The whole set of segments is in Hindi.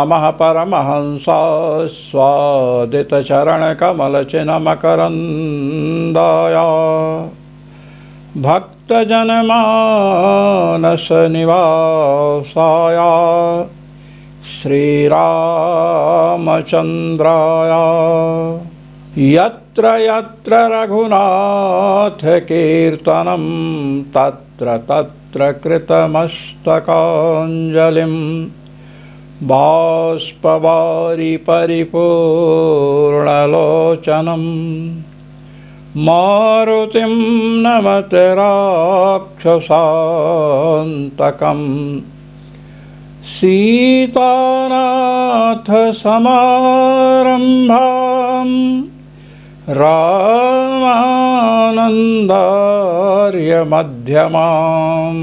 नमः परमहंस स्वादितचरणकमलचिन्हमकरन्दाय भक्तजनमानसनिवासाय श्रीरामचन्द्राय यत्र यत्र रघुनाथकीर्तनं तत्र तत्र कृतमस्तकाञ्जलिं बाष्पवारि परिपूर्णलोचनं मारुतिं नमते राक्षसान्तकम् सीतानाथसमारम्भां रामानन्दार्यमध्यमाम्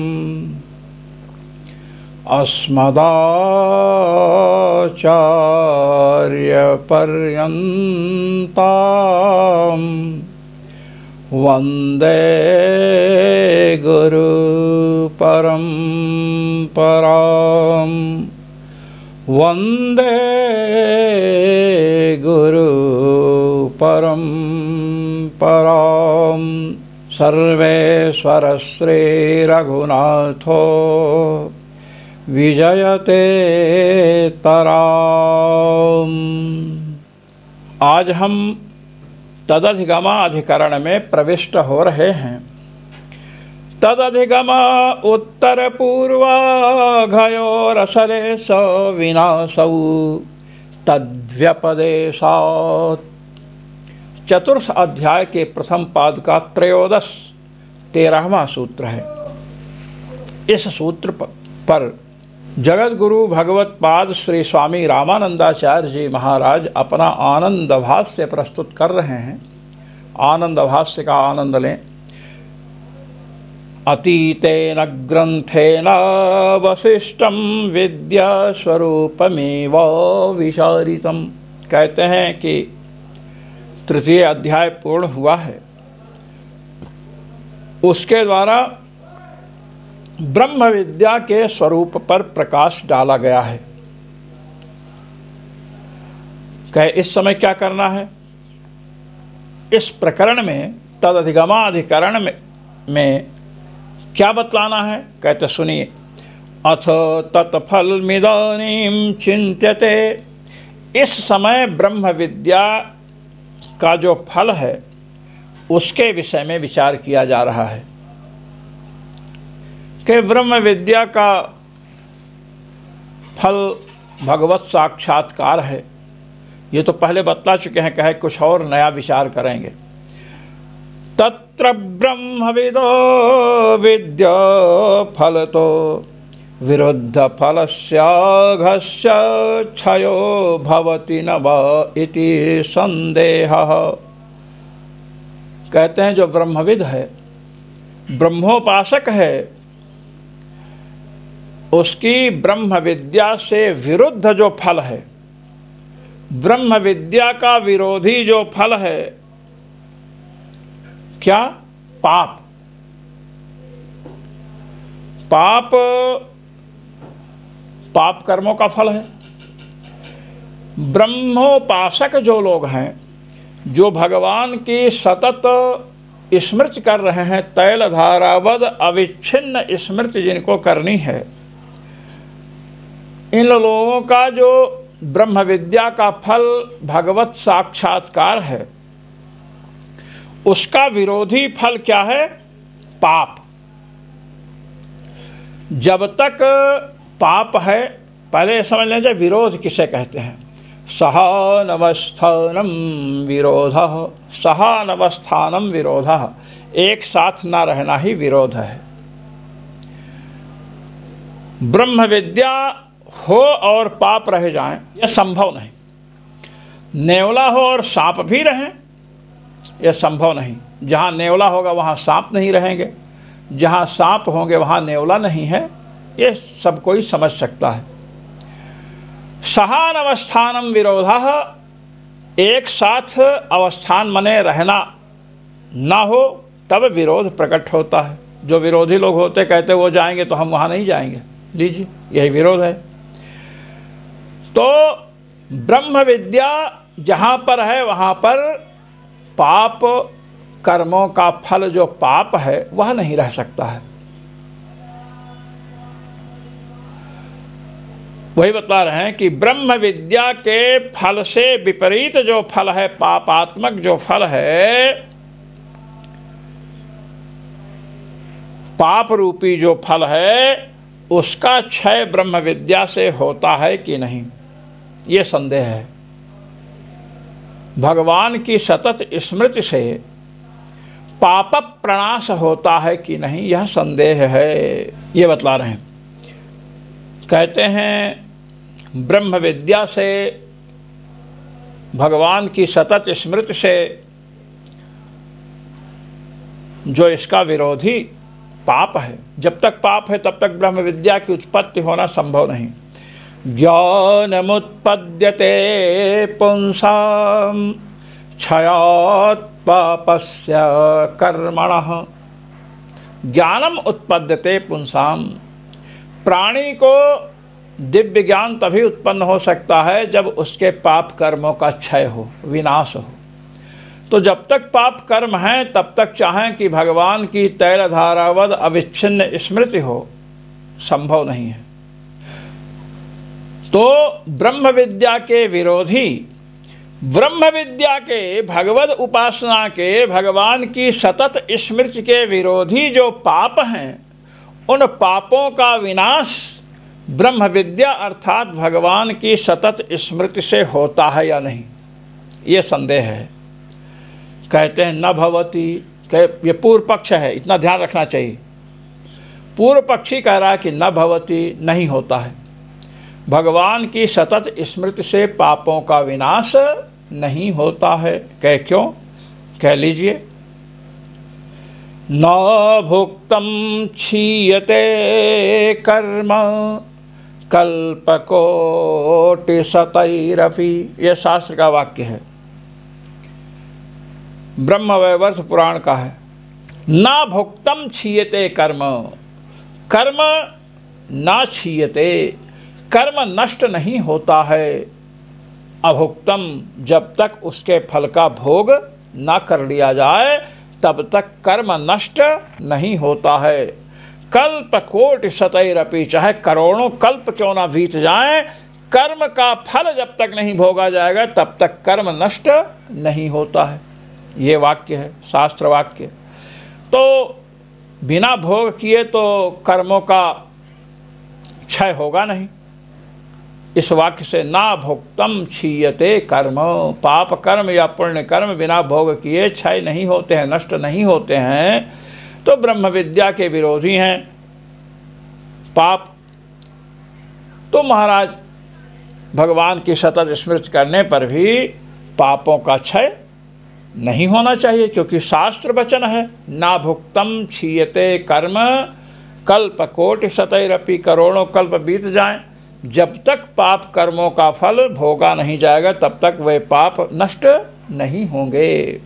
अस्मदाचार्यपर्यन्तां वन्दे गुरुपरम्परां वन्दे गुरुपरम्परां सर्वेश्वर श्रीरघुनाथो विजयते तराम। आज हम तदधिगमाधिकरण में प्रविष्ट हो रहे हैं। तदधिगम उत्तर पूर्वाघयोरसलेश विनाशौ तद्व्यपदेशात्। चतुर्थ अध्याय के प्रथम पाद का 13वां सूत्र है। इस सूत्र पर जगत गुरु भगवत पाद श्री स्वामी रामानंदाचार्य जी महाराज अपना आनंद भाष्य प्रस्तुत कर रहे हैं। आनंद भाष्य का आनंद लें। अतीतेन ग्रंथेन वशिष्ठं विद्यास्वरूपमेव विचारितम्। कहते हैं कि तृतीय अध्याय पूर्ण हुआ है, उसके द्वारा ब्रह्म विद्या के स्वरूप पर प्रकाश डाला गया है। कहे इस समय क्या करना है? इस प्रकरण में तदधिगमाधिकरण में क्या बतलाना है? कहते सुनिए। अथ तत्फलमिदानीं चिन्त्यते। इस समय ब्रह्म विद्या का जो फल है उसके विषय में विचार किया जा रहा है कि ब्रह्म विद्या का फल भगवत साक्षात्कार है। ये तो पहले बतला चुके हैं, कहे कुछ और नया विचार करेंगे। तत्र ब्रह्मविदो विद्या फलतो विरुद्ध फलस्याघस्य क्षयो भवति न वा इति संदेहः। कहते हैं जो ब्रह्मविद है, ब्रह्मोपासक है, उसकी ब्रह्म विद्या से विरुद्ध जो फल है, ब्रह्म विद्या का विरोधी जो फल है, क्या? पाप। पाप पाप कर्मों का फल है। ब्रह्मोपासक जो लोग हैं, जो भगवान की सतत स्मृति कर रहे हैं, तैल धारावद अविच्छिन्न स्मृति जिनको करनी है, इन लोगों का जो ब्रह्म विद्या का फल भगवत साक्षात्कार है, उसका विरोधी फल क्या है? पाप। जब तक पाप है, पहले समझ लीजिए विरोध किसे कहते हैं। सहानवस्थानम विरोधः। सहानवस्थानम विरोधः, एक साथ ना रहना ही विरोध है। ब्रह्म विद्या हो और पाप रह जाएं, यह संभव नहीं। नेवला हो और सांप भी रहें, यह संभव नहीं। जहाँ नेवला होगा वहाँ सांप नहीं रहेंगे, जहाँ सांप होंगे वहाँ नेवला नहीं है, ये सब कोई समझ सकता है। सहान अवस्थानम विरोधः, एक साथ अवस्थान मने रहना ना हो तब विरोध प्रकट होता है। जो विरोधी लोग होते कहते वो जाएंगे तो हम वहाँ नहीं जाएंगे, लीजिए यही विरोध है। तो ब्रह्म विद्या जहाँ पर है वहाँ पर पाप कर्मों का फल जो पाप है वह नहीं रह सकता है। वही बता रहे हैं कि ब्रह्म विद्या के फल से विपरीत जो फल है, पापात्मक जो फल है, पाप रूपी जो फल है, उसका क्षय ब्रह्म विद्या से होता है कि नहीं, ये संदेह है। भगवान की सतत स्मृति से पाप प्रणाश होता है कि नहीं, यह संदेह है। ये बतला रहे हैं। कहते हैं ब्रह्म विद्या से, भगवान की सतत स्मृति से जो इसका विरोधी पाप है, जब तक पाप है तब तक ब्रह्म विद्या की उत्पत्ति होना संभव नहीं। ज्ञानमुत्पद्यते पुंसां क्षयात् पापस्य कर्मणः। ज्ञानम उत्पद्यते पुंसां, प्राणी को दिव्य ज्ञान तभी उत्पन्न हो सकता है जब उसके पाप कर्मों का क्षय हो, विनाश हो। तो जब तक पाप कर्म हैं तब तक चाहें कि भगवान की तैलधारावद अविच्छिन्न स्मृति हो, संभव नहीं है। तो ब्रह्म विद्या के विरोधी, ब्रह्म विद्या के, भगवद उपासना के, भगवान की सतत स्मृति के विरोधी जो पाप हैं, उन पापों का विनाश ब्रह्म विद्या अर्थात भगवान की सतत स्मृति से होता है या नहीं, ये संदेह है। कहते हैं न भवति, ये पूर्व पक्ष है, इतना ध्यान रखना चाहिए। पूर्व पक्षी कह रहा है कि न भवति, नहीं होता है। भगवान की सतत स्मृति से पापों का विनाश नहीं होता है। कह क्यों? कह लीजिए। न भुक्तं क्षीयते कर्म कल्पकोटिशतैरपि, यह शास्त्र का वाक्य है, ब्रह्मवैवर्त पुराण का है। न भुक्तं क्षीयते कर्म, कर्म न क्षीयते, कर्म नष्ट नहीं होता है। अभुक्तम, जब तक उसके फल का भोग न कर लिया जाए तब तक कर्म नष्ट नहीं होता है। कल्प कोटि शतैरपि, चाहे करोड़ों कल्प क्यों ना बीत जाएं, कर्म का फल जब तक नहीं भोगा जाएगा तब तक कर्म नष्ट नहीं होता है। ये वाक्य है, शास्त्र वाक्य। तो बिना भोग किए तो कर्मों का क्षय होगा नहीं। इस वाक्य से ना भुक्तम क्षीयते कर्म, पाप कर्म या पुण्य कर्म बिना भोग किए क्षय नहीं होते हैं, नष्ट नहीं होते हैं। तो ब्रह्म विद्या के विरोधी हैं पाप। तो महाराज भगवान की सतत स्मृति करने पर भी पापों का क्षय नहीं होना चाहिए, क्योंकि शास्त्र वचन है ना भुक्तम क्षीयते कर्म कल्प कोटि शतैरपि, करोड़ों कल्प बीत जाएं, जब तक पाप कर्मों का फल भोगा नहीं जाएगा तब तक वे पाप नष्ट नहीं होंगे।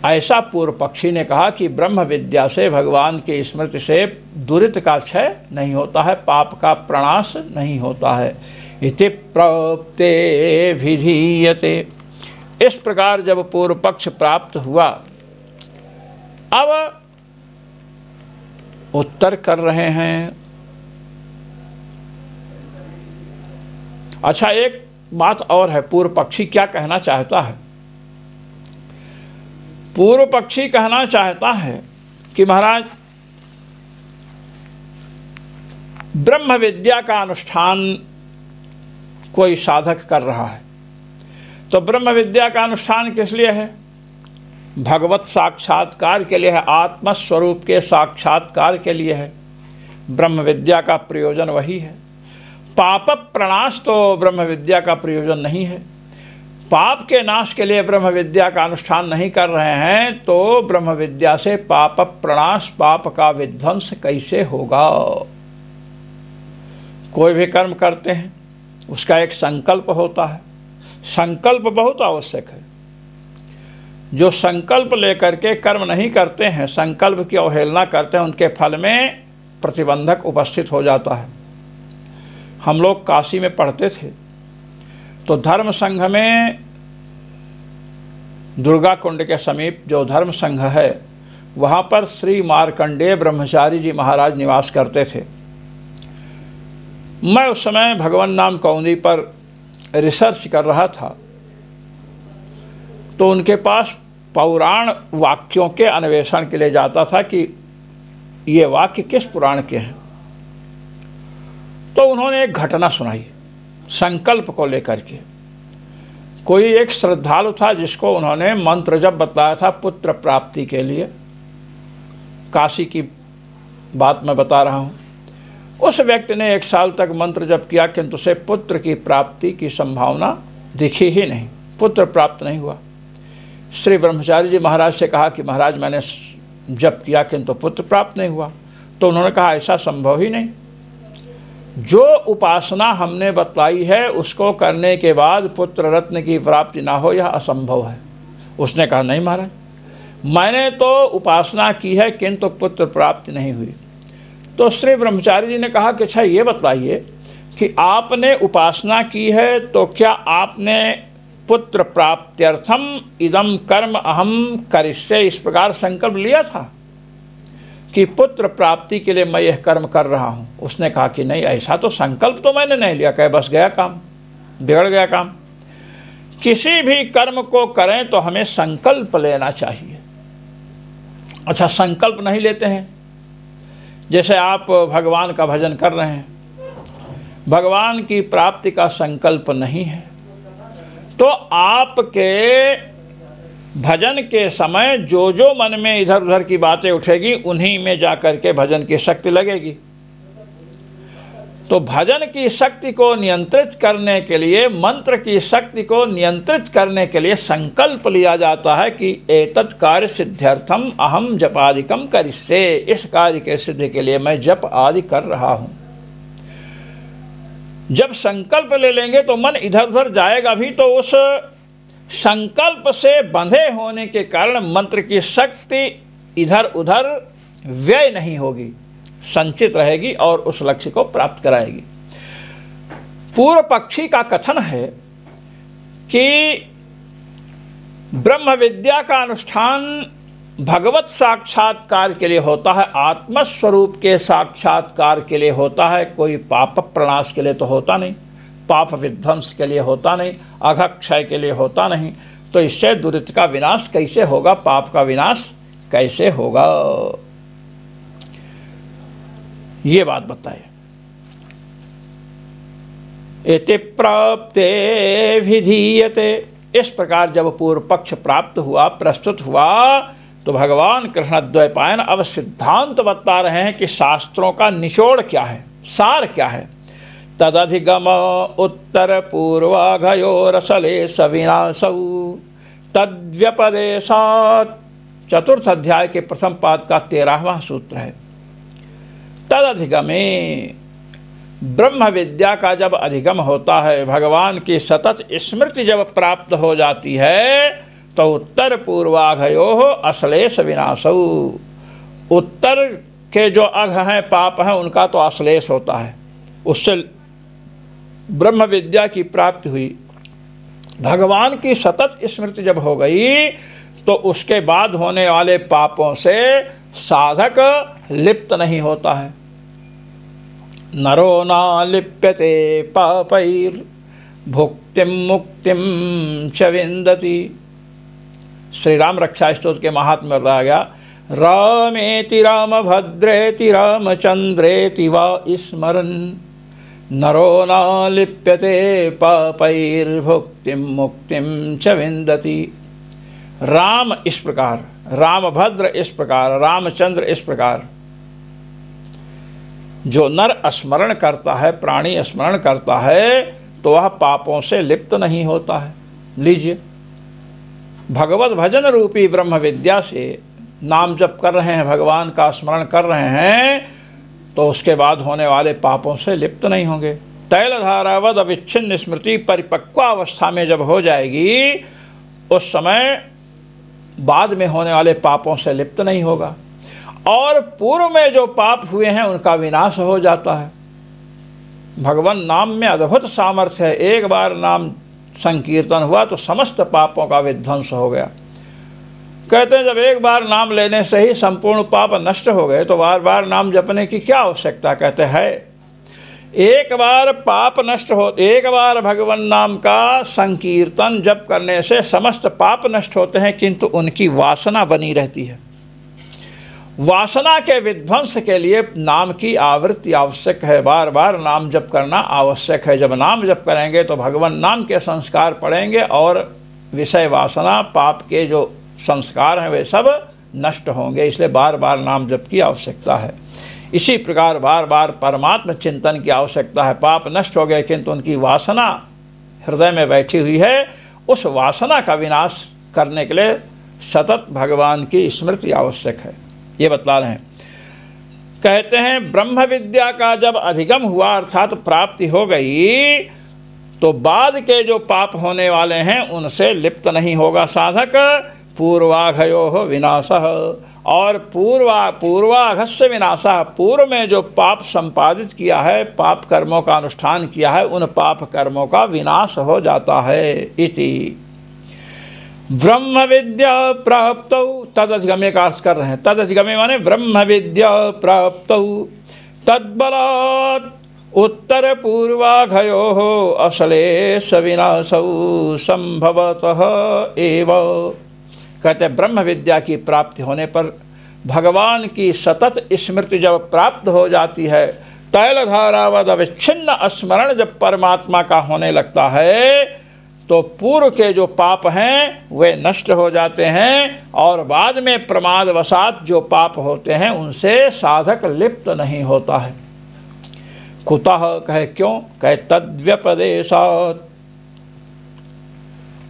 ऐसा पूर्व पक्षी ने कहा कि ब्रह्म विद्या से, भगवान की स्मृति से दुरित का क्षय नहीं होता है, पाप का प्रणाश नहीं होता है। इति प्रोक्ते विधीयते। इस प्रकार जब पूर्व पक्ष प्राप्त हुआ, अब उत्तर कर रहे हैं। अच्छा, एक बात और है, पूर्व पक्षी क्या कहना चाहता है? पूर्व पक्षी कहना चाहता है कि महाराज ब्रह्म विद्या का अनुष्ठान कोई साधक कर रहा है, तो ब्रह्म विद्या का अनुष्ठान किस लिए है? भगवत साक्षात्कार के लिए है, आत्मस्वरूप के साक्षात्कार के लिए है। ब्रह्म विद्या का प्रयोजन वही है। पाप प्रणाश तो ब्रह्म विद्या का प्रयोजन नहीं है। पाप के नाश के लिए ब्रह्म विद्या का अनुष्ठान नहीं कर रहे हैं तो ब्रह्म विद्या से पाप प्रणाश, पाप का विध्वंस कैसे होगा? कोई भी कर्म करते हैं उसका एक संकल्प होता है, संकल्प बहुत आवश्यक है। जो संकल्प लेकर के कर्म नहीं करते हैं, संकल्प की अवहेलना करते हैं, उनके फल में प्रतिबंधक उपस्थित हो जाता है। हम लोग काशी में पढ़ते थे तो धर्म संघ में दुर्गा कुंड के समीप जो धर्म संघ है वहाँ पर श्री मार्कंडेय ब्रह्मचारी जी महाराज निवास करते थे। मैं उस समय भगवान नाम कौंदी पर रिसर्च कर रहा था तो उनके पास पौराण वाक्यों के अन्वेषण के लिए जाता था कि ये वाक्य किस पुराण के हैं। तो उन्होंने एक घटना सुनाई संकल्प को लेकर के। कोई एक श्रद्धालु था जिसको उन्होंने मंत्र जप बताया था पुत्र प्राप्ति के लिए, काशी की बात मैं बता रहा हूँ। उस व्यक्ति ने 1 साल तक मंत्र जप किया किंतु उसे पुत्र की प्राप्ति की संभावना दिखी ही नहीं, पुत्र प्राप्त नहीं हुआ। श्री ब्रह्मचारी जी महाराज से कहा कि महाराज मैंने जप किया किंतु पुत्र प्राप्त नहीं हुआ। तो उन्होंने कहा ऐसा संभव ही नहीं, जो उपासना हमने बतलाई है उसको करने के बाद पुत्र रत्न की प्राप्ति ना हो यह असंभव है। उसने कहा नहीं महाराज, मैंने तो उपासना की है किंतु पुत्र प्राप्ति नहीं हुई। तो श्री ब्रह्मचारी जी ने कहा कि अच्छा ये बतलाइए कि आपने उपासना की है तो क्या आपने पुत्र प्राप्त्यर्थम इदम कर्म अहम करिष्ये इस प्रकार संकल्प लिया था कि पुत्र प्राप्ति के लिए मैं यह कर्म कर रहा हूँ? उसने कहा कि नहीं, ऐसा तो संकल्प तो मैंने नहीं लिया, कहे बस गया काम, बिगड़ गया काम। किसी भी कर्म को करें तो हमें संकल्प लेना चाहिए। अच्छा, संकल्प नहीं लेते हैं, जैसे आप भगवान का भजन कर रहे हैं, भगवान की प्राप्ति का संकल्प नहीं है तो आपके भजन के समय जो जो मन में इधर उधर की बातें उठेगी उन्हीं में जाकर के भजन की शक्ति लगेगी। तो भजन की शक्ति को नियंत्रित करने के लिए, मंत्र की शक्ति को नियंत्रित करने के लिए संकल्प लिया जाता है कि एतत् कार्य सिद्ध्यर्थम अहम जपादिकम करिष्ये, इस कार्य के सिद्धि के लिए मैं जप आदि कर रहा हूँ। जब संकल्प ले लेंगे तो मन इधर उधर जाएगा भी, तो उस संकल्प से बंधे होने के कारण मंत्र की शक्ति इधर उधर व्यय नहीं होगी, संचित रहेगी और उस लक्ष्य को प्राप्त कराएगी। पूर्व पक्षी का कथन है कि ब्रह्म विद्या का अनुष्ठान भगवत साक्षात्कार के लिए होता है, आत्मस्वरूप के साक्षात्कार के लिए होता है, कोई पाप प्रणाश के लिए तो होता नहीं, पाप विध्वंस के लिए होता नहीं, अघक्षय के लिए होता नहीं। तो इससे दुरित का विनाश कैसे होगा, पाप का विनाश कैसे होगा, ये बात बताइए। एते प्राप्ते विधीयते, इस प्रकार जब पूर्व पक्ष प्राप्त हुआ, प्रस्तुत हुआ, तो भगवान कृष्णद्वैपायन अब सिद्धांत बता रहे हैं कि शास्त्रों का निचोड़ क्या है, सार क्या है। तदधिगम उत्तर पूर्वाघयोरसले सविनाशौ तद्व्यपदेशात्, 4th अध्याय के प्रथम पाद का 13वां सूत्र है। तदधिगमे, ब्रह्म विद्या का जब अधिगम होता है, भगवान की सतत स्मृति जब प्राप्त हो जाती है, तो उत्तर पूर्वाघयो अश्लेष विनाशौ, उत्तर के जो अघ हैं, पाप हैं, उनका तो अश्लेष होता है, उससे ब्रह्म विद्या की प्राप्ति हुई। भगवान की सतत स्मृति जब हो गई तो उसके बाद होने वाले पापों से साधक लिप्त नहीं होता है। नरो न लिप्यते पापैर् भुक्तिम मुक्तिम च विन्दति। श्री राम रक्षा स्तोत्र के महात्म्य में बताया गया, रामेति रामभद्रेति रामचंद्रेति वा स्मरन् नरो न लिप्यते पापैर्भुक्तिम मुक्तिम च विन्दति। राम इस प्रकार, रामभद्र इस प्रकार, रामचंद्र इस प्रकार, जो नर स्मरण करता है, प्राणी स्मरण करता है, तो वह पापों से लिप्त नहीं होता है। लीजिए, भगवत भजन रूपी ब्रह्म विद्या से नाम जप कर रहे हैं, भगवान का स्मरण कर रहे हैं, तो उसके बाद होने वाले पापों से लिप्त नहीं होंगे। तैलधारावद अविच्छिन्न स्मृति परिपक्वावस्था में जब हो जाएगी, उस समय बाद में होने वाले पापों से लिप्त नहीं होगा, और पूर्व में जो पाप हुए हैं उनका विनाश हो जाता है। भगवान नाम में अद्भुत सामर्थ्य है। एक बार नाम संकीर्तन हुआ तो समस्त पापों का विध्वंस हो गया। कहते हैं जब एक बार नाम लेने से ही संपूर्ण पाप नष्ट हो गए तो बार बार नाम जपने की क्या आवश्यकता। कहते हैं एक बार पाप नष्ट हो, एक बार भगवान नाम का संकीर्तन जप करने से समस्त पाप नष्ट होते हैं, किंतु उनकी वासना बनी रहती है। वासना के विध्वंस के लिए नाम की आवृत्ति आवश्यक है, बार बार नाम जप करना आवश्यक है। जब नाम जप करेंगे तो भगवान नाम के संस्कार पड़ेंगे और विषय वासना पाप के जो संस्कार हैं वे सब नष्ट होंगे। इसलिए बार बार नाम जप की आवश्यकता है। इसी प्रकार बार बार परमात्मा चिंतन की आवश्यकता है। पाप नष्ट हो गए किंतु उनकी वासना हृदय में बैठी हुई है, उस वासना का विनाश करने के लिए सतत भगवान की स्मृति आवश्यक है, ये बतला रहे हैं। कहते हैं ब्रह्म विद्या का जब अधिगम हुआ अर्थात प्राप्ति हो गई तो बाद के जो पाप होने वाले हैं उनसे लिप्त नहीं होगा साधक। पूर्वाघयो विनाशः, और पूर्वाघस्य विनाशः, पूर्व में जो पाप संपादित किया है, पाप कर्मों का अनुष्ठान किया है, उन पाप कर्मों का विनाश हो जाता है। इति ब्रह्म विद्या प्राप्तौ, तदधिगमे का अर्थ कर रहे हैं। तदधिगमे माने ब्रह्म विद्या प्राप्तौ तद्बलात् उत्तर पूर्वाघयोः अश्लेष विनाशौ संभवतः एव। कहते हैं ब्रह्म विद्या की प्राप्ति होने पर भगवान की सतत स्मृति जब प्राप्त हो जाती है, तैलधारावद अविच्छिन्न स्मरण जब परमात्मा का होने लगता है तो पूर्व के जो पाप हैं वे नष्ट हो जाते हैं और बाद में प्रमादवशात जो पाप होते हैं उनसे साधक लिप्त नहीं होता है। कुतः, कहे क्यों, कहे तद्व्यपदेशात्,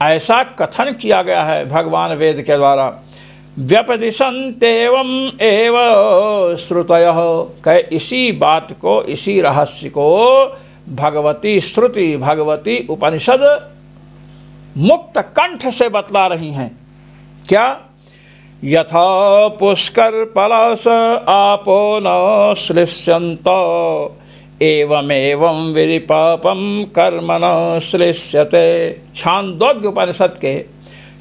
ऐसा कथन किया गया है भगवान वेद के द्वारा। व्यपदिशन्त्येवं एव श्रुतयः, कहे इसी बात को, इसी रहस्य को भगवती श्रुति, भगवती उपनिषद मुक्त कंठ से बतला रही हैं। क्या? यथा पुष्कर पलाश आपो न श्लिष्यन्त एवमेवं विधि पापम कर्म न श्लिष्यते। छांदोग्य उपनिषद के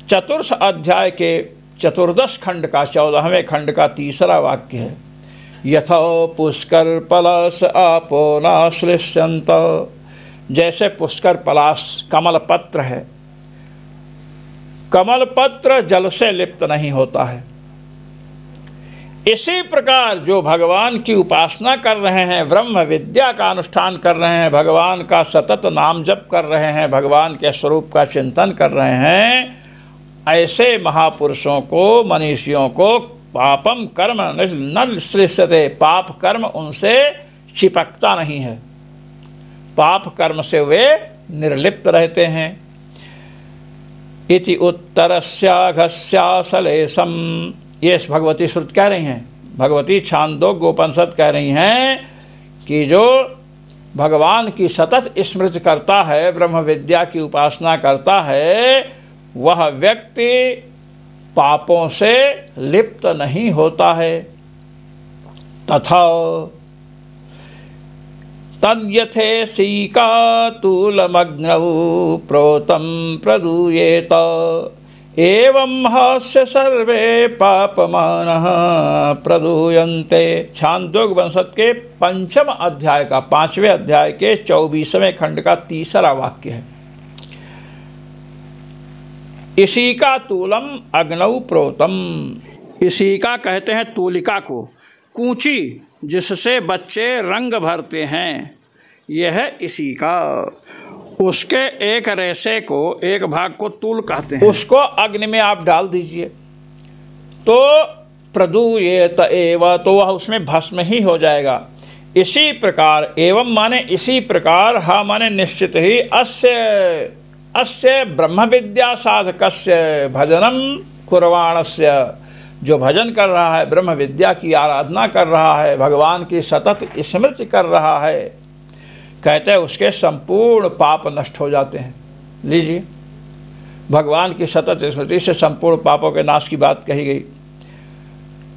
चतुर्थ अध्याय के चतुर्दश खंड का 14वें खंड का तीसरा वाक्य है। यथा पुष्कर पलाश आपो न श्लिष्यन्त, जैसे पुष्कर पलाश कमल पत्र है, कमल पत्र जल से लिप्त नहीं होता है, इसी प्रकार जो भगवान की उपासना कर रहे हैं, ब्रह्म विद्या का अनुष्ठान कर रहे हैं, भगवान का सतत नाम जप कर रहे हैं, भगवान के स्वरूप का चिंतन कर रहे हैं, ऐसे महापुरुषों को, मनीषियों को पापम कर्म न श्लिष्यते, पाप कर्म उनसे चिपकता नहीं है, पाप कर्म से वे निर्लिप्त रहते हैं। इति उत्तरस्याघस्यासलेशम, ये भगवती श्रुति कह रही हैं, भगवती छांदोग्य उपनिषद कह रही हैं कि जो भगवान की सतत स्मृति करता है, ब्रह्म विद्या की उपासना करता है, वह व्यक्ति पापों से लिप्त नहीं होता है। तथा तद्यथेसीकातुलमग्नौ प्रोतं प्रदूयेत एवं हास्य सर्वे पापमानः प्रदूयन्ते। छांदोग्य उपनिषद के 5वें अध्याय का 5वें अध्याय के 24वें खंड का तीसरा वाक्य है। इसीका तूलम अग्नौ प्रोतम, इसीका कहते हैं तूलिका को, कूंची जिससे बच्चे रंग भरते हैं, यह इसीका। उसके एक रेशे को, एक भाग को तूल कहते हैं, उसको अग्नि में आप डाल दीजिए तो प्रदूयेत एव, तो वह उसमें भस्म ही हो जाएगा। इसी प्रकार, एवं माने इसी प्रकार, हा माने निश्चित ही, अस्य ब्रह्म विद्या साधकस्य भजनम कुर्वाणस्य, जो भजन कर रहा है, ब्रह्म विद्या की आराधना कर रहा है, भगवान की सतत स्मृति कर रहा है, कहते हैं उसके संपूर्ण पाप नष्ट हो जाते हैं। लीजिए, भगवान की सतत स्मृति से संपूर्ण पापों के नाश की बात कही गई।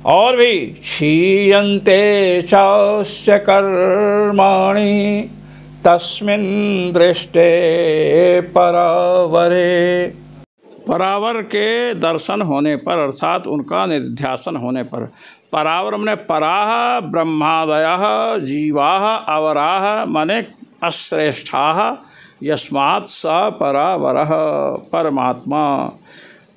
और भी क्षीयन्ते चास्य कर्माणि तस्मिन् दृष्टे परावरे। परावर के दर्शन होने पर अर्थात उनका निध्यासन होने पर, परावर माने पराह ब्रह्मादयः जीवाः अवराः माने अश्रेष्ठाः, यस्मात् स परावरः परमात्मा।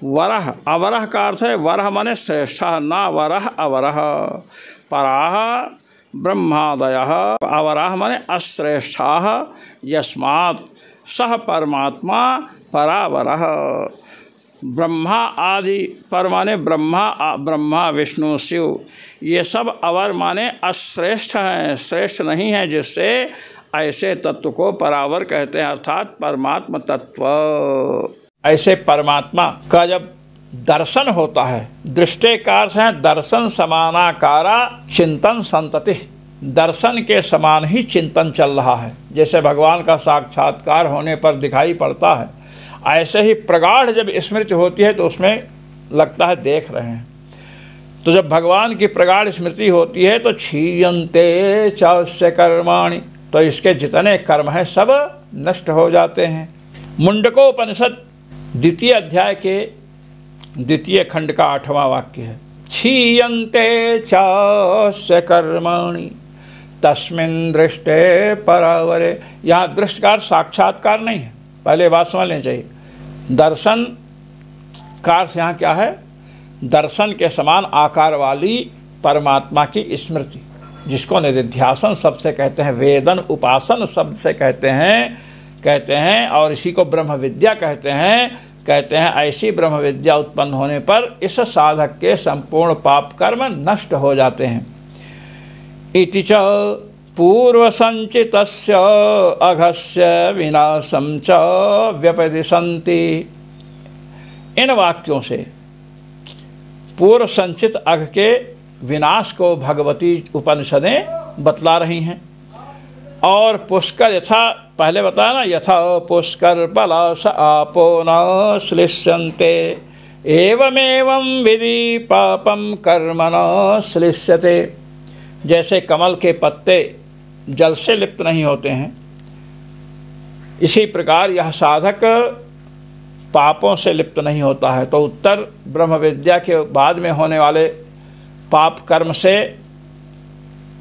वरः अवरः का अर्थ है वरः माने श्रेष्ठः, न वरः अवरः। पराः ब्रह्मादयः अवराः माने अश्रेष्ठाः, यस्मात् सः परमात्मा परावरः। ब्रह्मा आदि पर माने ब्रह्मा विष्णु शिव, ये सब अवर माने अश्रेष्ठ हैं, श्रेष्ठ नहीं है, जिससे ऐसे तत्व को परावर कहते हैं, अर्थात परमात्मा तत्व। ऐसे परमात्मा का जब दर्शन होता है, दृष्टिकार है दर्शन समानाकारा चिंतन संतति, दर्शन के समान ही चिंतन चल रहा है। जैसे भगवान का साक्षात्कार होने पर दिखाई पड़ता है, ऐसे ही प्रगाढ़ जब स्मृति होती है तो उसमें लगता है देख रहे हैं। तो जब भगवान की प्रगाढ़ स्मृति होती है तो क्षीयन्ते चास्य कर्माणि, तो इसके जितने कर्म हैं सब नष्ट हो जाते हैं। मुंडकोपनिषद द्वितीय अध्याय के द्वितीय खंड का 8वां वाक्य है, क्षीयन्ते चास्य कर्माणि तस्मिन् दृष्टे परावरे। यहाँ दृष्टकार साक्षात्कार नहीं है, पहले बात समझ लेनी चाहिए। दर्शन का अर्थ यहाँ क्या है? दर्शन के समान आकार वाली परमात्मा की स्मृति, जिसको निधिध्यासन शब्द से कहते हैं, वेदन उपासन शब्द से कहते हैं और इसी को ब्रह्म विद्या कहते हैं। ऐसी ब्रह्म विद्या उत्पन्न होने पर इस साधक के संपूर्ण पाप कर्म नष्ट हो जाते हैं। इति च पूर्व संचितस्य अघस्य विनाशं च व्यपदिशन्ति। इन वाक्यों से पूर्व संचित अघ के विनाश को भगवती उपनिषदें बतला रही हैं। और पुष्कर यथा पहले बताया ना, यथा पुष्कर पलाश आपो न श्लिष्यन्ते एवमेवं विधि पापम कर्म न श्लिष्यते। जैसे कमल के पत्ते जल से लिप्त नहीं होते हैं, इसी प्रकार यह साधक पापों से लिप्त नहीं होता है। तो उत्तर ब्रह्म विद्या के बाद में होने वाले पाप कर्म से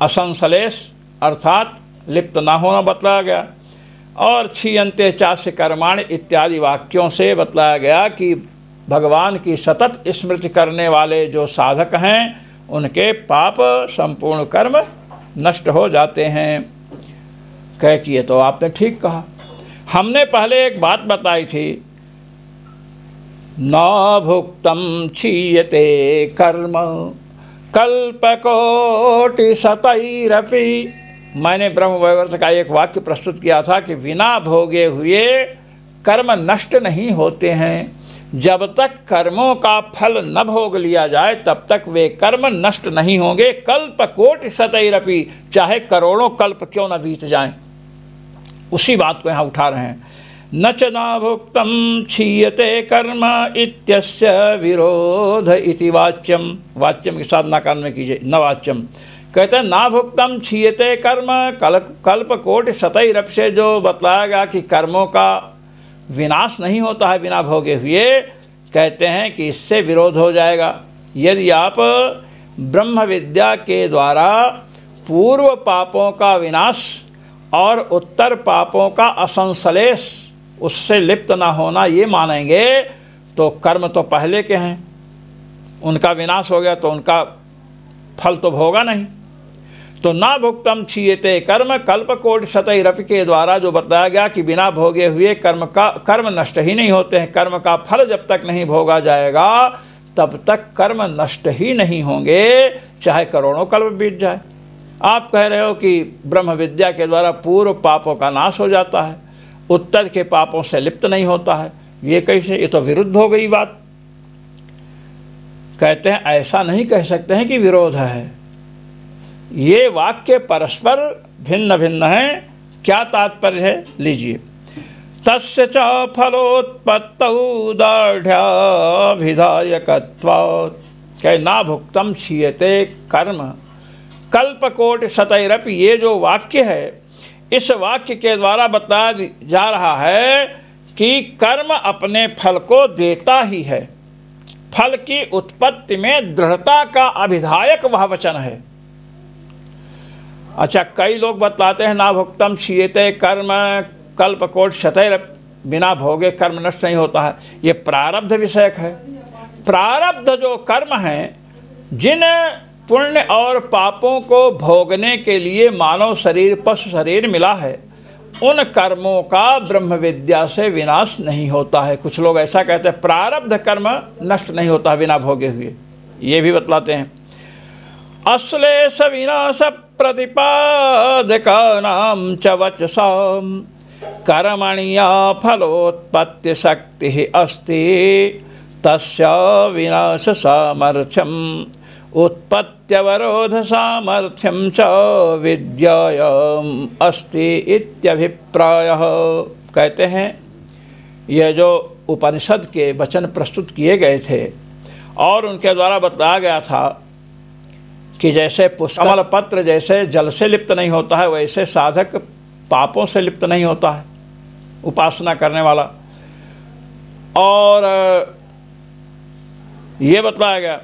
असंश्लेष अर्थात लिप्त ना होना बतलाया गया। और क्षीयन्ते चास्य कर्माणि इत्यादि वाक्यों से बतलाया गया कि भगवान की सतत स्मृति करने वाले जो साधक हैं उनके पाप संपूर्ण कर्म नष्ट हो जाते हैं। कह किए तो आपने ठीक कहा। हमने पहले एक बात बताई थी, न भुक्तम क्षीयते कर्म कल्पकोटि शतैरपि। मैंने ब्रह्मवैवर्त का एक वाक्य प्रस्तुत किया था कि बिना भोगे हुए कर्म नष्ट नहीं होते हैं। जब तक कर्मों का फल न भोग लिया जाए तब तक वे कर्म नष्ट नहीं होंगे। कल्प कोटि शतैरपि, चाहे करोड़ों कल्प क्यों न बीत जाएं। उसी बात को यहाँ उठा रहे हैं। न च न भुक्तम क्षीयते कर्म इत्यस्य विरोध इति वाच्यम। वाच्यम के साथ नाकान में कीजिए, न वाच्यम। कहते हैं ना भुक्तम क्षीयते कर्म कल्प कोटि शतैरपि से जो बतलाया गया कि कर्मों का विनाश नहीं होता है बिना भोगे हुए, कहते हैं कि इससे विरोध हो जाएगा। यदि आप ब्रह्म विद्या के द्वारा पूर्व पापों का विनाश और उत्तर पापों का असंश्लेष, उससे लिप्त ना होना ये मानेंगे, तो कर्म तो पहले के हैं, उनका विनाश हो गया तो उनका फल तो भोगा नहीं। तो ना भुक्तम क्षीयते कर्म कल्प कोटि शतैरपि के द्वारा जो बताया गया कि बिना भोगे हुए कर्म नष्ट ही नहीं होते हैं। कर्म का फल जब तक नहीं भोगा जाएगा तब तक कर्म नष्ट ही नहीं होंगे, चाहे करोड़ों कल्प बीत जाए। आप कह रहे हो कि ब्रह्म विद्या के द्वारा पूर्व पापों का नाश हो जाता है, उत्तर के पापों से लिप्त नहीं होता है, ये कैसे? ये तो विरुद्ध हो गई बात। कहते हैं ऐसा नहीं कह सकते हैं कि विरोध है। ये वाक्य परस्पर भिन्न भिन्न हैं। क्या तात्पर्य है? लीजिए। तस्य च फलोत्पत्तौ दार्ढ्याभिधायकत्वात्। कहे ना भुक्तम क्षीयते कर्म कल्पकोटि शतैरपि, ये जो वाक्य है इस वाक्य के द्वारा बताया जा रहा है कि कर्म अपने फल को देता ही है। फल की उत्पत्ति में दृढ़ता का अभिधायक वह वचन है। अच्छा, कई लोग बताते हैं ना भुक्तम क्षीयते कर्म कल्पकोट शतैर, बिना भोगे कर्म नष्ट नहीं होता है। ये प्रारब्ध विषयक है। प्रारब्ध जो कर्म हैं, जिन पुण्य और पापों को भोगने के लिए मानव शरीर पशु शरीर मिला है, उन कर्मों का ब्रह्म विद्या से विनाश नहीं होता है। कुछ लोग ऐसा कहते हैं प्रारब्ध कर्म नष्ट नहीं होता बिना भोगे हुए, ये भी बतलाते हैं। अश्लेष विनाश प्रतिपादकानां च वचसां कर्मण्या फलोत्पत्ति शक्ति अस्ति तस्य विनाश सामर्थ्यम उत्पत्त्यवरोध सामर्थ्यम च विद्यायाम् अस्ति इत्यभिप्रायः। कहते हैं यह जो उपनिषद के वचन प्रस्तुत किए गए थे और उनके द्वारा बताया गया था कि जैसे पुष्कमल पत्र जैसे जल से लिप्त नहीं होता है, वैसे साधक पापों से लिप्त नहीं होता है, उपासना करने वाला। और ये बताया गया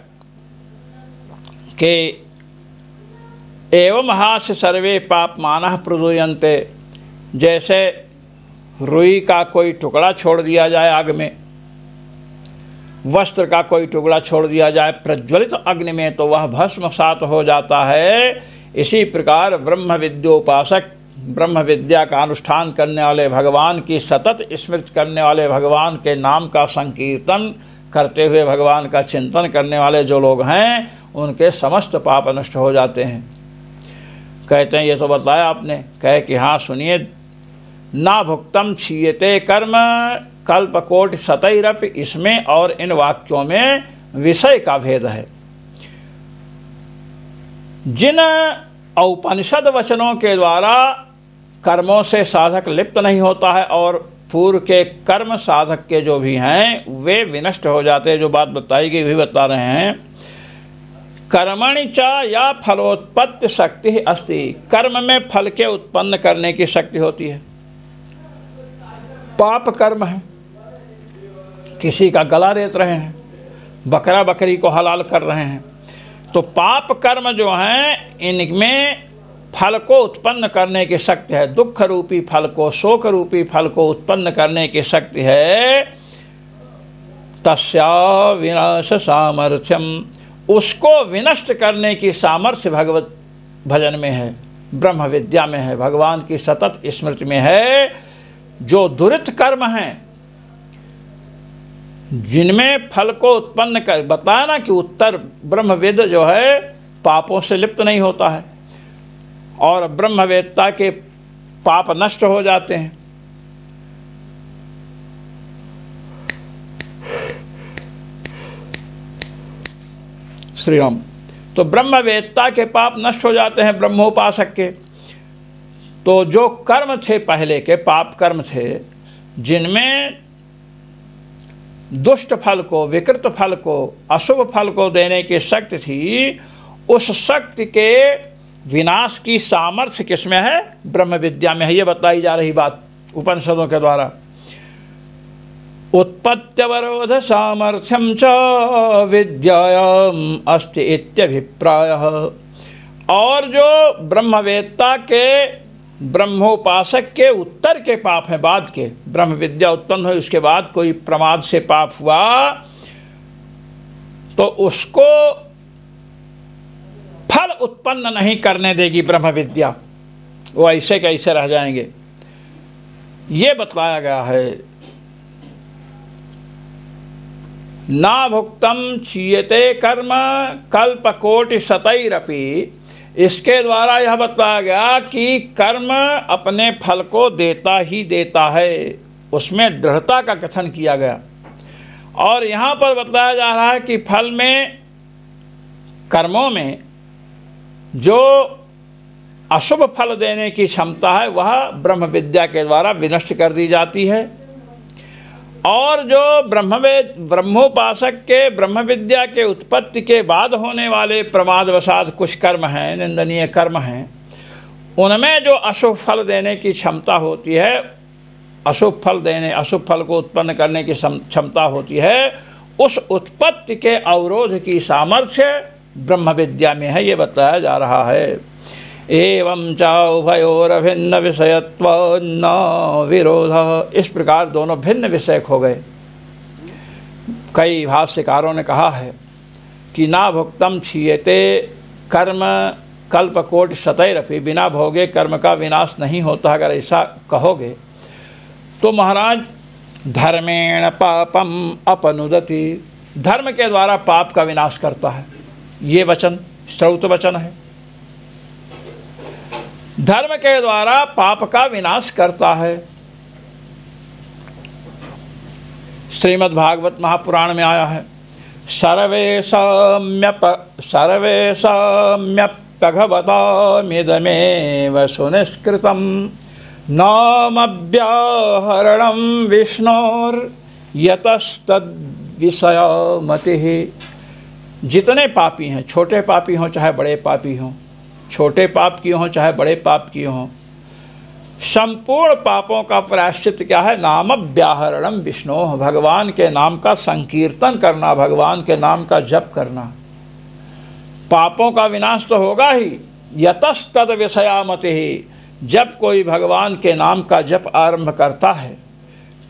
कि एवं हास सर्वे पापमानः प्रदूयन्ते, जैसे रुई का कोई टुकड़ा छोड़ दिया जाए आग में, वस्त्र का कोई टुकड़ा छोड़ दिया जाए प्रज्वलित अग्नि में तो वह भस्मसात हो जाता है। इसी प्रकार ब्रह्म विद्योपासक, ब्रह्म विद्या का अनुष्ठान करने वाले, भगवान की सतत स्मृति करने वाले, भगवान के नाम का संकीर्तन करते हुए भगवान का चिंतन करने वाले जो लोग हैं, उनके समस्त पाप नष्ट हो जाते हैं। कहते हैं ये तो बताया आपने। कहे कि हाँ सुनिए, ना भुक्तम क्षीयते कर्म कल्पकोटि शतैरपि, इसमें और इन वाक्यों में विषय का भेद है। जिन औपनिषद वचनों के द्वारा कर्मों से साधक लिप्त नहीं होता है और पूर्व के कर्म साधक के जो भी हैं वे विनष्ट हो जाते हैं, जो बात बताई गई वही बता रहे हैं। कर्मणि च या फलोत्पत्ति शक्ति अस्ति, कर्म में फल के उत्पन्न करने की शक्ति होती है। पाप कर्म है, किसी का गला रेत रहे हैं, बकरा बकरी को हलाल कर रहे हैं, तो पाप कर्म जो हैं इनमें फल को उत्पन्न करने की शक्ति है। दुख रूपी फल को, शोक रूपी फल को उत्पन्न करने की शक्ति है। तस्या विनाश सामर्थ्यम, उसको विनष्ट करने की सामर्थ्य भगवत भजन में है, ब्रह्म विद्या में है, भगवान की सतत स्मृति में है। जो दुरित कर्म हैं, जिनमें फल को उत्पन्न कर, बताया ना कि उत्तर ब्रह्मवेद जो है पापों से लिप्त नहीं होता है और ब्रह्मवेदता के पाप नष्ट हो जाते हैं। श्री राम। तो ब्रह्मवेदता के पाप नष्ट हो जाते हैं ब्रह्मोपासक के। तो जो कर्म थे पहले के, पाप कर्म थे, जिनमें दुष्ट फल को, विकृत फल को, अशुभ फल को देने की शक्ति थी, उस शक्ति के विनाश की सामर्थ्य किसमें है? ब्रह्म विद्या में है। ये बताई जा रही बात उपनिषदों के द्वारा। उत्पत्त्यवरोध सामर्थ्यम च विद्यायाम् अस्ति इत्यभिप्रायः। और जो ब्रह्मवेत्ता के, ब्रह्मोपासक के उत्तर के पाप हैं, बाद के, ब्रह्म विद्या उत्पन्न हुई उसके बाद कोई प्रमाद से पाप हुआ तो उसको फल उत्पन्न नहीं करने देगी ब्रह्म विद्या, वो ऐसे कैसे रह जाएंगे, ये बतलाया गया है। ना भुक्तम क्षीयते कर्म कल्पकोटि शतैरपि, इसके द्वारा यह बताया गया कि कर्म अपने फल को देता ही देता है, उसमें दृढ़ता का कथन किया गया। और यहाँ पर बताया जा रहा है कि फल में, कर्मों में जो अशुभ फल देने की क्षमता है वह ब्रह्म विद्या के द्वारा विनष्ट कर दी जाती है। और जो ब्रह्मोपासक के ब्रह्म विद्या के उत्पत्ति के बाद होने वाले प्रमादवशात कुछ कर्म हैं, निंदनीय कर्म हैं, उनमें जो अशुभ फल देने की क्षमता होती है, अशुभ फल को उत्पन्न करने की क्षमता होती है, उस उत्पत्ति के अवरोध की सामर्थ्य ब्रह्म विद्या में है, ये बताया जा रहा है। एवं च उभयोरभिन्न विषयत्व न विरोध, इस प्रकार दोनों भिन्न विषयक हो गए। कई भाष्यकारों ने कहा है कि ना भुक्तम क्षीयते कर्म कल्पकोटि शतैरपि, बिना भोगे कर्म का विनाश नहीं होता। अगर ऐसा कहोगे तो महाराज धर्मेण पापम अपनुदति, धर्म के द्वारा पाप का विनाश करता है। ये वचन श्रौत वचन है, धर्म के द्वारा पाप का विनाश करता है। श्रीमद् भागवत महापुराण में आया है, सर्वे साम्यप्यघवतामिदमेव सुनिष्कृतं नामव्याहरणं विष्णोर्यतस्तद्विषयमतिः। जितने पापी हैं, छोटे पापी हों चाहे बड़े पापी हों, छोटे पाप किए हों चाहे बड़े पाप किए हों, संपूर्ण पापों का प्रायश्चित क्या है? नाम व्याहरणम विष्णु, भगवान के नाम का संकीर्तन करना, भगवान के नाम का जप करना। पापों का विनाश तो होगा ही, यतस्तद विषयामति ही, जब कोई भगवान के नाम का जप आरंभ करता है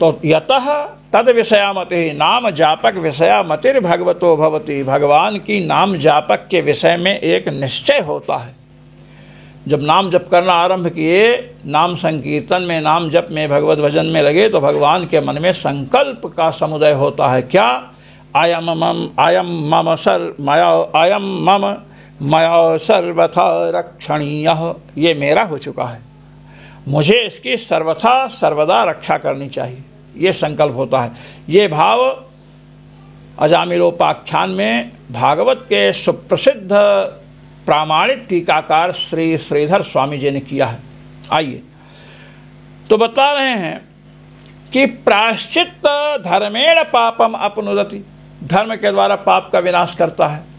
तो यतः तद विषयामति ही, नाम जापक विषयामतिर भगवतो भवति, भगवान की नाम जापक के विषय में एक निश्चय होता है। जब नाम जप करना आरंभ किए, नाम संकीर्तन में, नाम जप में, भगवत भजन में लगे तो भगवान के मन में संकल्प का समुदय होता है। क्या? आयम मम मया सर्वथा रक्षणीय, ये मेरा हो चुका है, मुझे इसकी सर्वथा सर्वदा रक्षा करनी चाहिए, ये संकल्प होता है। ये भाव अजामिलोपाख्यान में भागवत के सुप्रसिद्ध प्रामाणिक टीकाकार श्री श्रीधर स्वामी जी ने किया है। आइए तो बता रहे हैं कि प्रायश्चित धर्मेण पापम अपनुदति, धर्म के द्वारा पाप का विनाश करता है।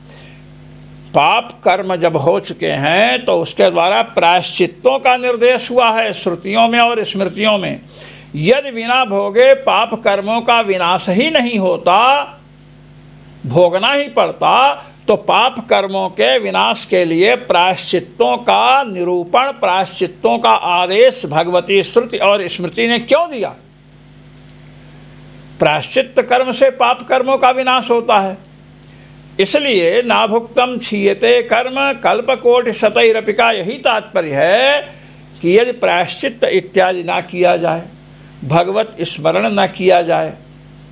पाप कर्म जब हो चुके हैं तो उसके द्वारा प्रायश्चित्तों का निर्देश हुआ है श्रुतियों में और स्मृतियों में। यदि बिना भोगे पाप कर्मों का विनाश ही नहीं होता, भोगना ही पड़ता, तो पाप कर्मों के विनाश के लिए प्रायश्चित्तों का निरूपण, प्रायश्चित्तों का आदेश भगवती श्रुति और स्मृति ने क्यों दिया? प्रायश्चित्त कर्म से पाप कर्मों का विनाश होता है। इसलिए नाभुक्तम क्षीयते कर्म कल्पकोटि शतैरपि का यही तात्पर्य है कि यदि प्रायश्चित्त इत्यादि ना किया जाए, भगवत स्मरण न किया जाए,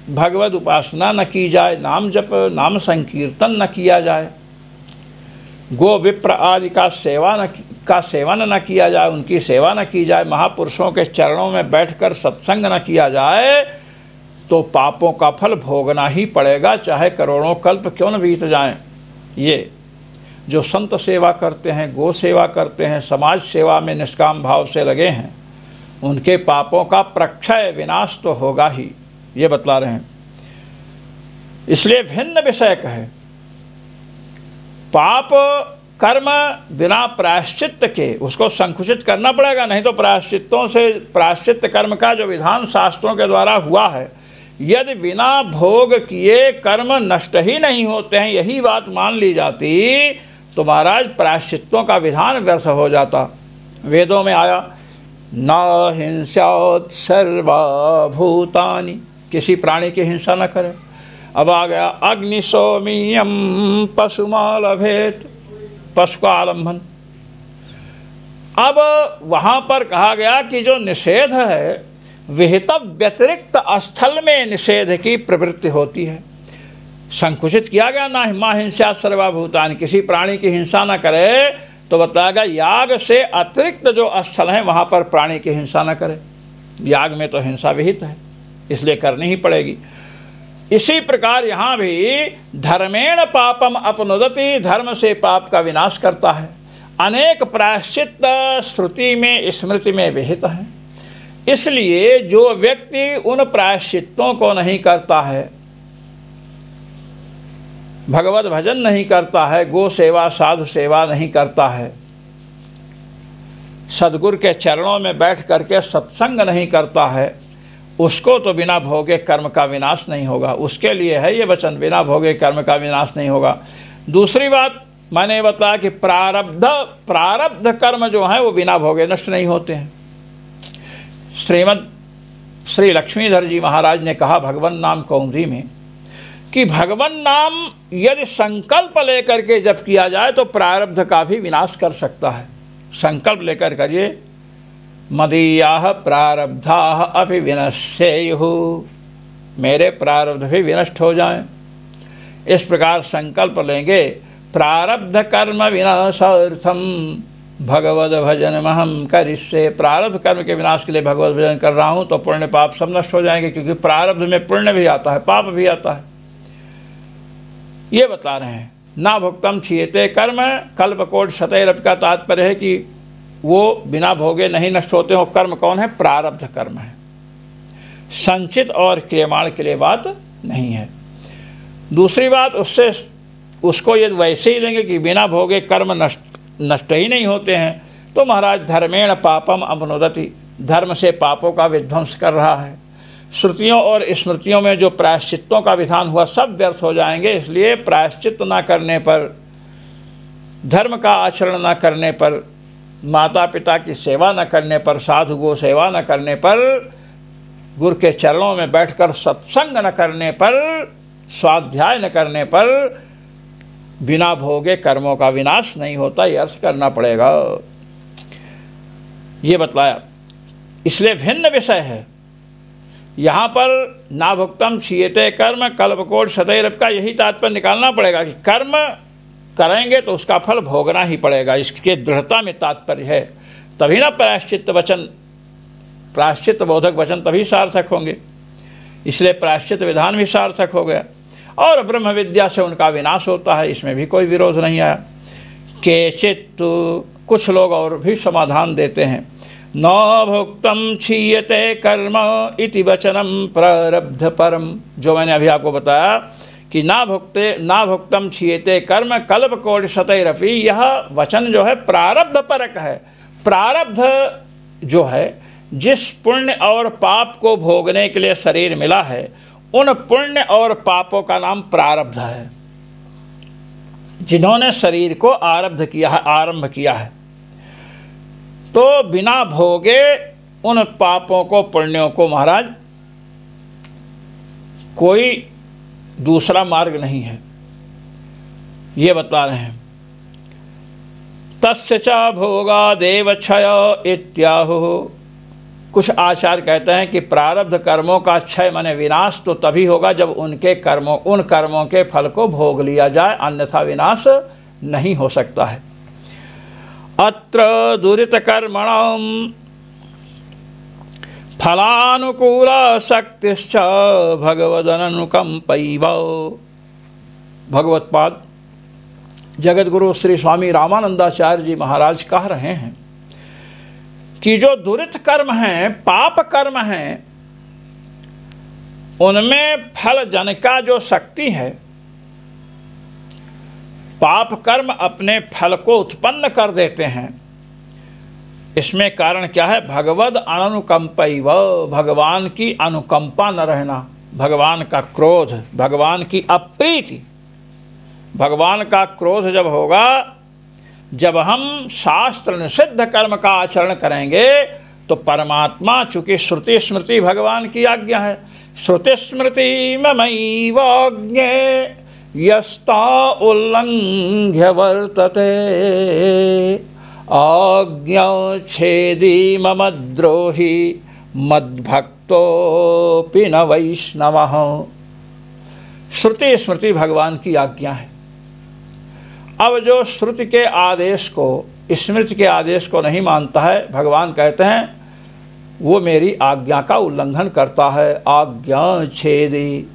भगवत उपासना न की जाए, नाम जप नाम संकीर्तन न किया जाए, गो विप्र आदि का सेवन न किया जाए, उनकी सेवा न की जाए, महापुरुषों के चरणों में बैठकर सत्संग न किया जाए, तो पापों का फल भोगना ही पड़ेगा, चाहे करोड़ों कल्प क्यों न बीत जाएं। ये जो संत सेवा करते हैं, गो सेवा करते हैं, समाज सेवा में निष्काम भाव से लगे हैं, उनके पापों का प्रक्षय विनाश तो होगा ही, ये बतला रहे हैं। इसलिए भिन्न विषय है। पाप कर्म बिना प्रायश्चित्त के उसको संकुचित करना पड़ेगा, नहीं तो प्रायश्चित्तों से, प्रायश्चित्त कर्म का जो विधान शास्त्रों के द्वारा हुआ है, यदि बिना भोग किए कर्म नष्ट ही नहीं होते हैं, यही बात मान ली जाती, तो महाराज प्रायश्चित्तों का विधान व्यर्थ हो जाता। वेदों में आया न हिंस्यात् सर्वभूतानि, किसी प्राणी की हिंसा न करे। अब आ गया अग्निशोमियम पशुमालभेत, पशु का आलम्बन। अब वहाँ पर कहा गया कि जो निषेध है, विहित व्यतिरिक्त स्थल में निषेध की प्रवृत्ति होती है। संकुचित किया गया ना, मां हिंसा सर्वभूतानि, किसी प्राणी की हिंसा न करे, तो बताएगा याग से अतिरिक्त जो स्थल हैं वहाँ पर प्राणी की हिंसा न करे। याग में तो हिंसा विहित है, इसलिए करनी ही पड़ेगी। इसी प्रकार यहाँ भी धर्मेण पापम अपनुदति, धर्म से पाप का विनाश करता है। अनेक प्रायश्चित श्रुति में स्मृति में विहित हैं। इसलिए जो व्यक्ति उन प्रायश्चित्तों को नहीं करता है, भगवत भजन नहीं करता है, गो सेवा साधु सेवा नहीं करता है, सदगुरु के चरणों में बैठ करके सत्संग नहीं करता है, उसको तो बिना भोगे कर्म का विनाश नहीं होगा। उसके लिए है ये वचन, बिना भोगे कर्म का विनाश नहीं होगा। दूसरी बात मैंने बताया कि प्रारब्ध कर्म जो है वो बिना भोगे नष्ट नहीं होते हैं। श्री लक्ष्मीधर जी महाराज ने कहा भगवन नाम कौंधी में कि भगवन नाम यदि संकल्प लेकर के जब किया जाए तो प्रारब्ध का भी विनाश कर सकता है। संकल्प लेकर करिए, मदीयाः प्रारब्धाः अपि विनश्येयुः, मेरे प्रारब्ध भी विनष्ट हो जाएं। इस प्रकार संकल्प लेंगे, प्रारब्ध कर्म विनाशार्थम भगवद भजनमहं करिष्ये। प्रारब्ध कर्म के विनाश के लिए भगवत भजन कर रहा हूँ तो पुण्य पाप सब नष्ट हो जाएंगे, क्योंकि प्रारब्ध में पुण्य भी आता है, पाप भी आता है। ये बता रहे हैं। ना भुक्तम क्षीयते कर्म कल्पकोट शतैरपि का तात्पर्य है कि वो बिना भोगे नहीं नष्ट होते हो। कर्म कौन है? प्रारब्ध कर्म है, संचित और क्रियमाण के लिए बात नहीं है। दूसरी बात, उसको यदि वैसे ही लेंगे कि बिना भोगे कर्म नष्ट ही नहीं होते हैं, तो महाराज धर्मेण पापम अपनुदति, धर्म से पापों का विध्वंस कर रहा है। श्रुतियों और स्मृतियों में जो प्रायश्चित्तों का विधान हुआ सब व्यर्थ हो जाएंगे। इसलिए प्रायश्चित न करने पर, धर्म का आचरण न करने पर, माता पिता की सेवा न करने पर, साधु गो सेवा न करने पर, गुरु के चरणों में बैठकर सत्संग न करने पर, स्वाध्याय न करने पर बिना भोगे कर्मों का विनाश नहीं होता। ये अर्थ करना पड़ेगा, ये बतलाया। इसलिए भिन्न विषय है। यहाँ पर ना भुक्तम क्षीयते कर्म कल्पकोट शतैरपि का यही तात्पर्य निकालना पड़ेगा कि कर्म करेंगे तो उसका फल भोगना ही पड़ेगा। इसके दृढ़ता में तात्पर्य है, तभी ना प्रायश्चित बोधक वचन तभी सार्थक होंगे। इसलिए प्रायश्चित विधान भी सार्थक हो गया और ब्रह्म विद्या से उनका विनाश होता है, इसमें भी कोई विरोध नहीं आया। केचित्, कुछ लोग और भी समाधान देते हैं, न भुक्तम क्षीयते कर्म इति वचनम प्रारब्ध परम, जो मैंने अभी आपको बताया कि ना भुक्तम क्षीयते कर्म कल्पकोटि शतैरपि, यह वचन जो है प्रारब्ध परक है। प्रारब्ध जो है, जिस पुण्य और पाप को भोगने के लिए शरीर मिला है, उन पुण्य और पापों का नाम प्रारब्ध है। जिन्होंने शरीर को आरब्ध किया है, आरंभ किया है, तो बिना भोगे उन पापों को, पुण्यों को महाराज कोई दूसरा मार्ग नहीं है। ये बता रहे हैं। तस्य च भोगादेव क्षय इत्याहुः। कुछ आचार्य कहते हैं कि प्रारब्ध कर्मों का क्षय माने विनाश तो तभी होगा जब उन कर्मों के फल को भोग लिया जाए, अन्यथा विनाश नहीं हो सकता है। अत्र दुरित कर्मणाम फलानुकूला शक्तिश्च भगवदनुकंपैव। भगवत्पाद जगतगुरु श्री स्वामी रामानंदाचार्य जी महाराज कह रहे हैं कि जो दुरित कर्म हैं, पाप कर्म हैं, उनमें फल जन का जो शक्ति है, पाप कर्म अपने फल को उत्पन्न कर देते हैं। इसमें कारण क्या है? भगवद अनुकंपैव, भगवान की अनुकंपा न रहना, भगवान का क्रोध, भगवान की अप्रीति। भगवान का क्रोध जब होगा, जब हम शास्त्र निषिद्ध कर्म का आचरण करेंगे, तो परमात्मा, चूँकि श्रुति स्मृति भगवान की आज्ञा है, श्रुति स्मृति ममैवाज्ञे यस्ता उल्लंघ्य वर्तते आज्ञा छेदी मम द्रोही मद्भक्तोऽपि न वैष्णवः। श्रुति स्मृति भगवान की आज्ञा है। अब जो श्रुति के आदेश को, स्मृति के आदेश को नहीं मानता है, भगवान कहते हैं वो मेरी आज्ञा का उल्लंघन करता है। आज्ञा छेदी,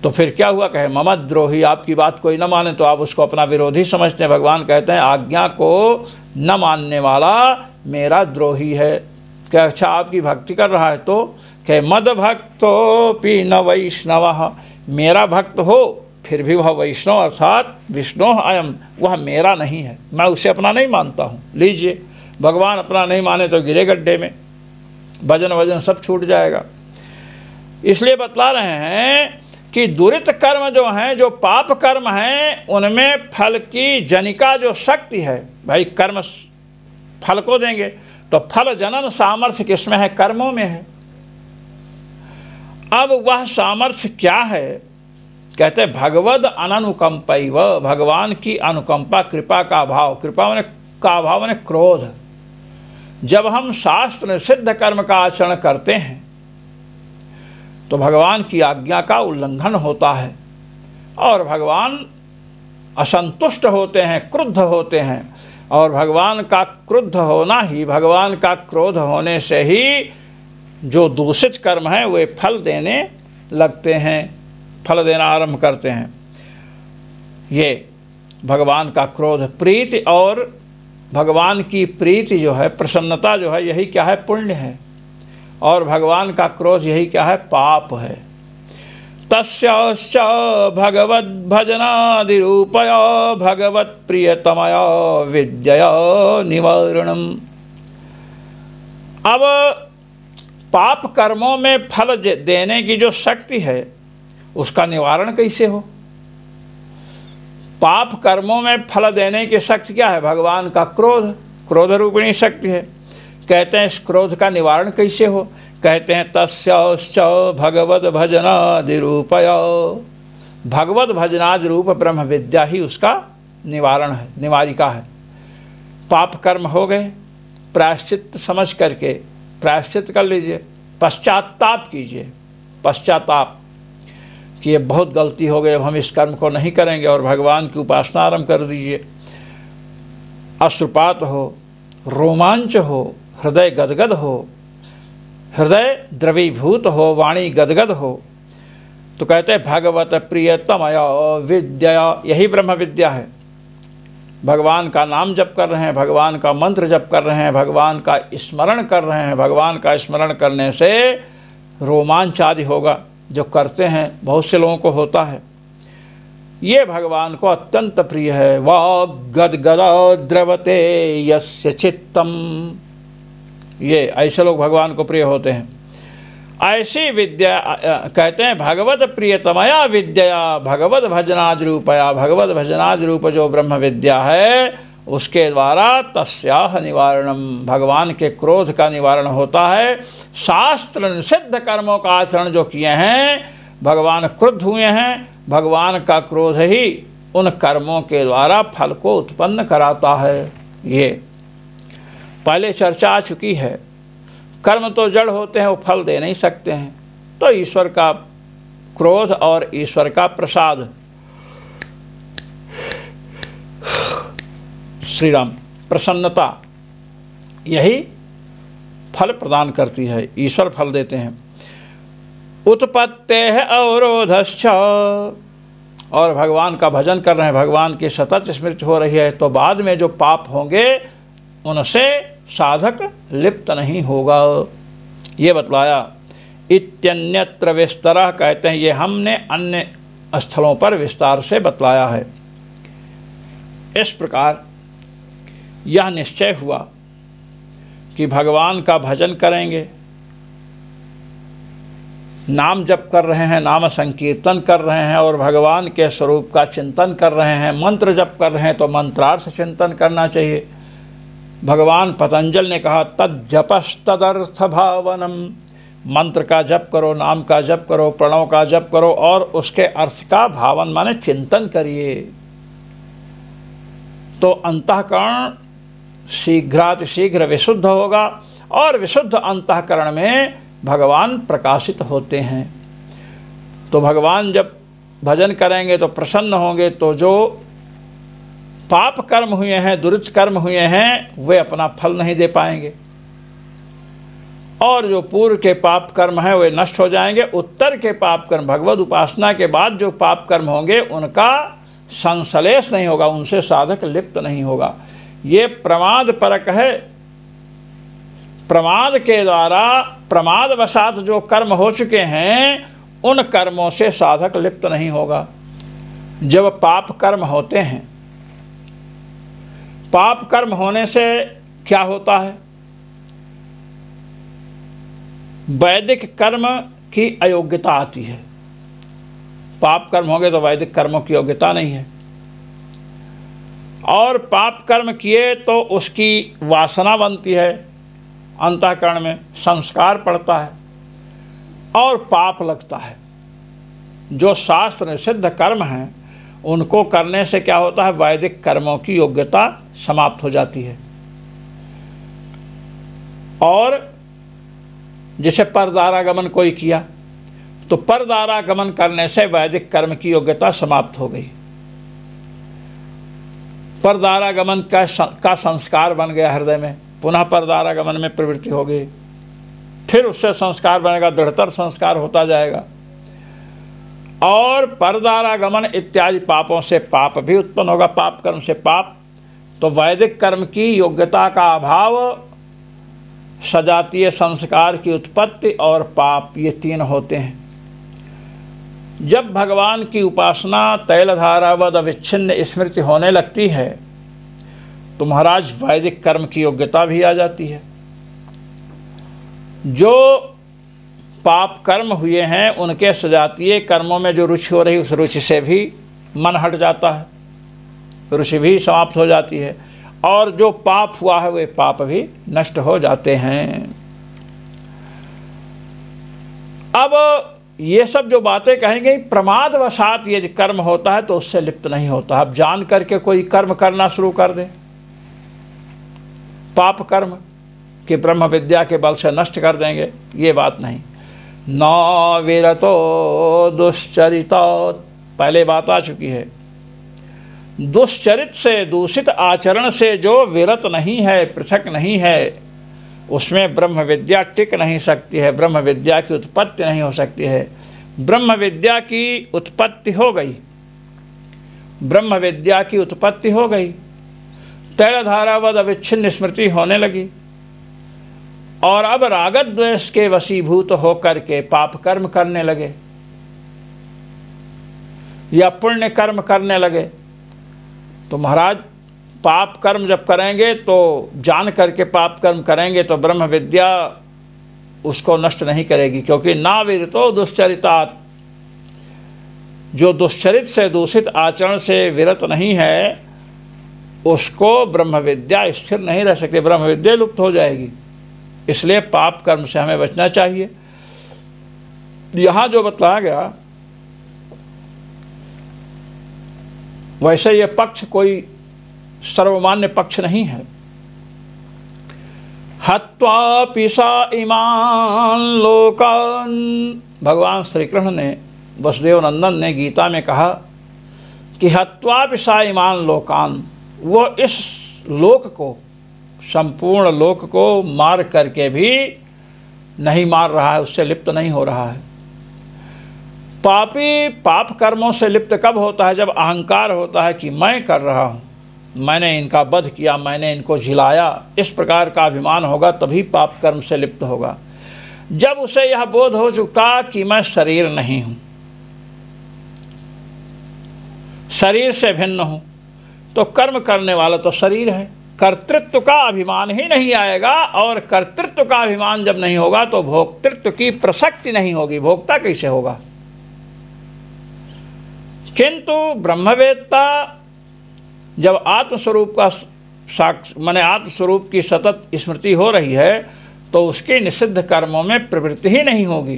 तो फिर क्या हुआ? कहे मम द्रोही, आपकी बात कोई न माने तो आप उसको अपना विरोधी समझते हैं। भगवान कहते हैं आज्ञा को न मानने वाला मेरा द्रोही है। क्या अच्छा आपकी भक्ति कर रहा है तो कहे मद भक्तोऽपि न वैष्णवः, मेरा भक्त हो फिर भी वह वैष्णव अर्थात विष्णु अयम, वह मेरा नहीं है, मैं उसे अपना नहीं मानता हूँ। लीजिए, भगवान अपना नहीं माने तो गिरे गड्ढे में, भजन वजन सब छूट जाएगा। इसलिए बतला रहे हैं कि दुरित कर्म जो हैं, जो पाप कर्म हैं, उनमें फल की जनिका जो शक्ति है, भाई कर्म फल को देंगे, तो फल जनन सामर्थ्य किसमें है? कर्मों में है। अब वह सामर्थ्य क्या है? कहते भगवद अननुकंपैव, भगवान की अनुकंपा, कृपा का भाव। कृपा माने का भाव माने क्रोध। जब हम शास्त्र सिद्ध कर्म का आचरण करते हैं तो भगवान की आज्ञा का उल्लंघन होता है और भगवान असंतुष्ट होते हैं, क्रुद्ध होते हैं। और भगवान का क्रुद्ध होना ही, भगवान का क्रोध होने से ही जो दूषित कर्म है वे फल देने लगते हैं, फल देना आरंभ करते हैं। ये भगवान का क्रोध, प्रीति और भगवान की प्रीति जो है, प्रसन्नता जो है, यही क्या है? पुण्य है। और भगवान का क्रोध यही क्या है? पाप है। तस्याश्च भगवद भजनादिरूपया भगवत प्रियतमया विद्यया निवारणम। अब पाप कर्मों में फल देने की जो शक्ति है उसका निवारण कैसे हो? पाप कर्मों में फल देने की शक्ति क्या है? भगवान का क्रोध, क्रोध रूपिणी शक्ति है। कहते हैं इस क्रोध का निवारण कैसे हो? कहते हैं तस्याश्च भगवद भजनादि रूपया, भगवद भजनादि रूप ब्रह्म विद्या ही उसका निवारण है, निवारिका है। पाप कर्म हो गए, प्रायश्चित समझ करके प्रायश्चित कर लीजिए, पश्चाताप कीजिए, पश्चाताप कि ये बहुत गलती हो गई, अब हम इस कर्म को नहीं करेंगे, और भगवान की उपासना आरंभ कर दीजिए। अश्रुपात हो, रोमांच हो, हृदय गदगद हो, हृदय द्रवीभूत हो, वाणी गदगद हो, तो कहते हैं भगवत प्रियतमया विद्या, यही ब्रह्म विद्या है। भगवान का नाम जप कर रहे हैं, भगवान का मंत्र जप कर रहे हैं, भगवान का स्मरण कर रहे हैं। भगवान का स्मरण करने से रोमांच आदि होगा, जो करते हैं बहुत से लोगों को होता है। ये भगवान को अत्यंत प्रिय है। वाग गदगदा द्रवते यस्य चित्तम, ये ऐसे लोग भगवान को प्रिय होते हैं। ऐसी विद्या कहते हैं भगवत प्रियतमया विद्या भगवत भजनादि रूपया, भगवत भजनादि रूप जो ब्रह्म विद्या है उसके द्वारा तस्याह निवारणम, भगवान के क्रोध का निवारण होता है। शास्त्र निषिद्ध कर्मों का आचरण जो किए हैं, भगवान क्रुद्ध हुए हैं, भगवान का क्रोध ही उन कर्मों के द्वारा फल को उत्पन्न कराता है। ये पहले चर्चा आ चुकी है। कर्म तो जड़ होते हैं, वो फल दे नहीं सकते हैं। तो ईश्वर का क्रोध और ईश्वर का प्रसाद, श्री राम, प्रसन्नता, यही फल प्रदान करती है। ईश्वर फल देते हैं। उत्पत्तेः अवरोधश्च, और भगवान का भजन कर रहे हैं, भगवान की सतत स्मृति हो रही है, तो बाद में जो पाप होंगे उनसे साधक लिप्त नहीं होगा। ये बतलाया। इत्यन्यत्र विस्तरः, कहते हैं ये हमने अन्य स्थलों पर विस्तार से बतलाया है। इस प्रकार यह निश्चय हुआ कि भगवान का भजन करेंगे, नाम जप कर रहे हैं, नाम संकीर्तन कर रहे हैं, और भगवान के स्वरूप का चिंतन कर रहे हैं, मंत्र जप कर रहे हैं, तो मंत्रार्थ चिंतन करना चाहिए। भगवान पतंजल ने कहा तज्जपस्तदर्थ भावनम, मंत्र का जप करो, नाम का जप करो, प्रणव का जप करो, और उसके अर्थ का भावन माने चिंतन करिए, तो अंतःकरण शीघ्रातिशीघ्र विशुद्ध होगा, और विशुद्ध अंतःकरण में भगवान प्रकाशित होते हैं। तो भगवान जब भजन करेंगे तो प्रसन्न होंगे, तो जो पाप कर्म हुए हैं, दुरित कर्म हुए हैं, वे अपना फल नहीं दे पाएंगे, और जो पूर्व के पाप कर्म हैं वे नष्ट हो जाएंगे। उत्तर के पाप कर्म, भगवद उपासना के बाद जो पाप कर्म होंगे उनका संश्लेष नहीं होगा, उनसे साधक लिप्त नहीं होगा। ये प्रमाद परक है। प्रमाद के द्वारा, प्रमाद वशात जो कर्म हो चुके हैं, उन कर्मों से साधक लिप्त नहीं होगा। जब पाप कर्म होते हैं, पाप कर्म होने से क्या होता है? वैदिक कर्म की अयोग्यता आती है। पाप कर्म होंगे तो वैदिक कर्मों की योग्यता नहीं है, और पाप कर्म किए तो उसकी वासना बनती है, अंतःकरण में संस्कार पड़ता है और पाप लगता है। जो शास्त्र निषिद्ध कर्म हैं उनको करने से क्या होता है? वैदिक कर्मों की योग्यता समाप्त हो जाती है। और जैसे परदारागमन कोई किया तो परदारागमन करने से वैदिक कर्म की योग्यता समाप्त हो गई। परदारागमन का संस्कार बन गया हृदय में, पुनः परदारागमन में प्रवृत्ति हो गई, फिर उससे संस्कार बनेगा, दृढ़तर संस्कार होता जाएगा। और परदारागमन इत्यादि पापों से पाप भी उत्पन्न होगा, पाप कर्म से पाप। तो वैदिक कर्म की योग्यता का अभाव, सजातीय संस्कार की उत्पत्ति और पाप, ये तीन होते हैं। जब भगवान की उपासना तैलधारावद अविच्छिन्न स्मृति होने लगती है तो महाराज वैदिक कर्म की योग्यता भी आ जाती है। जो पाप कर्म हुए हैं उनके सजातीय कर्मों में जो रुचि हो रही, उस रुचि से भी मन हट जाता है, रुचि भी समाप्त हो जाती है, और जो पाप हुआ है वे पाप भी नष्ट हो जाते हैं। अब ये सब जो बातें कहेंगे, प्रमादवशात ये कर्म होता है तो उससे लिप्त नहीं होता। अब जान करके कोई कर्म करना शुरू कर दे, पाप कर्म कि ब्रह्म विद्या के बल से नष्ट कर देंगे, ये बात नहीं। न विरतो दुश्चरिता, पहले बात आ चुकी है। दुश्चरित से, दूषित आचरण से जो विरत नहीं है, पृथक नहीं है, उसमें ब्रह्म विद्या टिक नहीं सकती है, ब्रह्म विद्या की उत्पत्ति नहीं हो सकती है। ब्रह्म विद्या की उत्पत्ति हो गई, ब्रह्म विद्या की उत्पत्ति हो गई, तैलधारावद अविच्छिन्न स्मृति होने लगी, और अब रागत द्वेष के वशीभूत होकर के पाप कर्म करने लगे या पुण्य कर्म करने लगे। तो महाराज पाप कर्म जब करेंगे तो जान करके पाप कर्म करेंगे तो ब्रह्म विद्या उसको नष्ट नहीं करेगी, क्योंकि ना विरतो दुश्चरितात्, जो दुश्चरित से, दूषित आचरण से विरत नहीं है उसको ब्रह्म विद्या स्थिर नहीं रह सकती, ब्रह्म विद्या लुप्त हो जाएगी। इसलिए पाप कर्म से हमें बचना चाहिए। यहाँ जो बताया गया वैसे ये पक्ष कोई सर्वमान्य पक्ष नहीं है। हत्वा पिसा इमान लोकान, भगवान श्री कृष्ण ने, वसुदेव नंदन ने गीता में कहा कि हत्वा पिसा इमान लोकान, वो इस लोक को, संपूर्ण लोक को मार करके भी नहीं मार रहा है, उससे लिप्त नहीं हो रहा है। पापी पाप कर्मों से लिप्त कब होता है? जब अहंकार होता है कि मैं कर रहा हूँ, मैंने इनका वध किया, मैंने इनको झिलाया, इस प्रकार का अभिमान होगा तभी पाप कर्म से लिप्त होगा। जब उसे यह बोध हो चुका कि मैं शरीर नहीं हूँ, शरीर से भिन्न हूँ, तो कर्म करने वाला तो शरीर है, कर्तृत्व का अभिमान ही नहीं आएगा, और कर्तृत्व का अभिमान जब नहीं होगा तो भोक्तृत्व की प्रसक्ति नहीं होगी, भोक्ता कैसे होगा। किंतु ब्रह्मवेत्ता जब आत्मस्वरूप का साक्ष माने आत्मस्वरूप की सतत स्मृति हो रही है तो उसके निषिद्ध कर्मों में प्रवृत्ति ही नहीं होगी,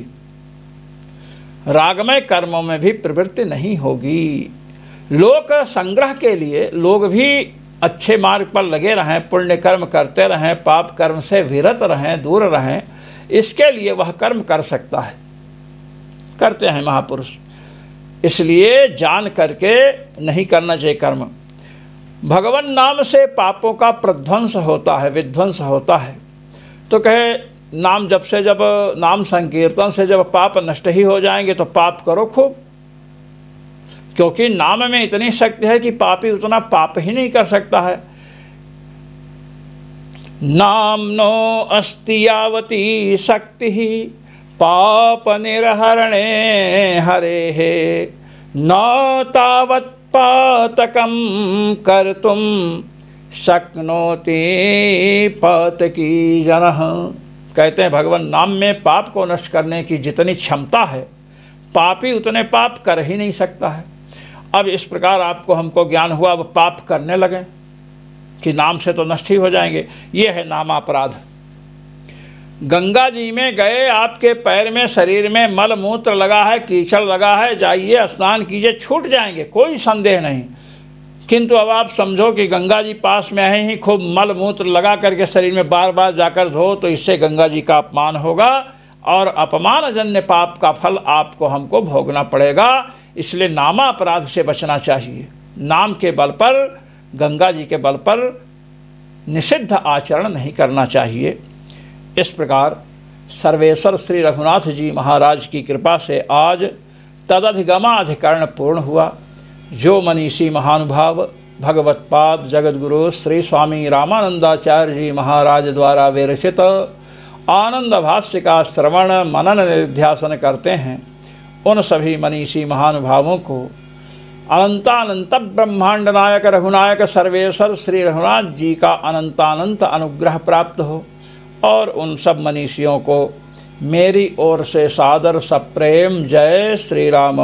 रागमय कर्मों में भी प्रवृत्ति नहीं होगी। लोक संग्रह के लिए लोग भी अच्छे मार्ग पर लगे रहें, पुण्य कर्म करते रहें, पाप कर्म से विरत रहें, दूर रहें, इसके लिए वह कर्म कर सकता है, करते हैं महापुरुष। इसलिए जान करके नहीं करना चाहिए कर्म। भगवान नाम से पापों का प्रध्वंस होता है, विध्वंस होता है। तो कहे नाम जप से, जब नाम संकीर्तन से जब पाप नष्ट ही हो जाएंगे तो पाप करो खूब, क्योंकि नाम में इतनी शक्ति है कि पापी उतना पाप ही नहीं कर सकता है। नामनो अस्ति यावती शक्ति पाप निर्हरणे हरे, न तावत् पातकं कर्तुं शक्नोति पतकीजनः। कहते हैं भगवान नाम में पाप को नष्ट करने की जितनी क्षमता है, पापी उतने पाप कर ही नहीं सकता है। अब इस प्रकार आपको हमको ज्ञान हुआ, अब पाप करने लगे कि नाम से तो नष्ट ही हो जाएंगे। ये है नामापराध। गंगा जी में गए, आपके पैर में शरीर में मल मूत्र लगा है, कीचड़ लगा है, जाइए स्नान कीजिए, छूट जाएंगे, कोई संदेह नहीं। किंतु अब आप समझो कि गंगा जी पास में है ही, खूब मल मूत्र लगा करके शरीर में बार बार जाकर धो, तो इससे गंगा जी का अपमान होगा और अपमानजन्य पाप का फल आपको हमको भोगना पड़ेगा। इसलिए नामापराध से बचना चाहिए। नाम के बल पर, गंगा जी के बल पर निषिद्ध आचरण नहीं करना चाहिए। इस प्रकार सर्वेश्वर श्री रघुनाथ जी महाराज की कृपा से आज तदधिगमाधिकरण पूर्ण हुआ। जो मनीषी महानुभाव भगवत्पाद जगद्गुरु श्री स्वामी रामानंदाचार्य जी महाराज द्वारा विरचित आनंद भाष्य का श्रवण मनन निध्यासन करते हैं, उन सभी मनीषी महानुभावों को अनंतानंत ब्रह्मांड नायक रघुनायक सर्वेश्वर श्री रघुनाथ जी का अनंतानंत अनुग्रह प्राप्त हो और उन सब मनीषियों को मेरी ओर से सादर सप्रेम जय श्री राम।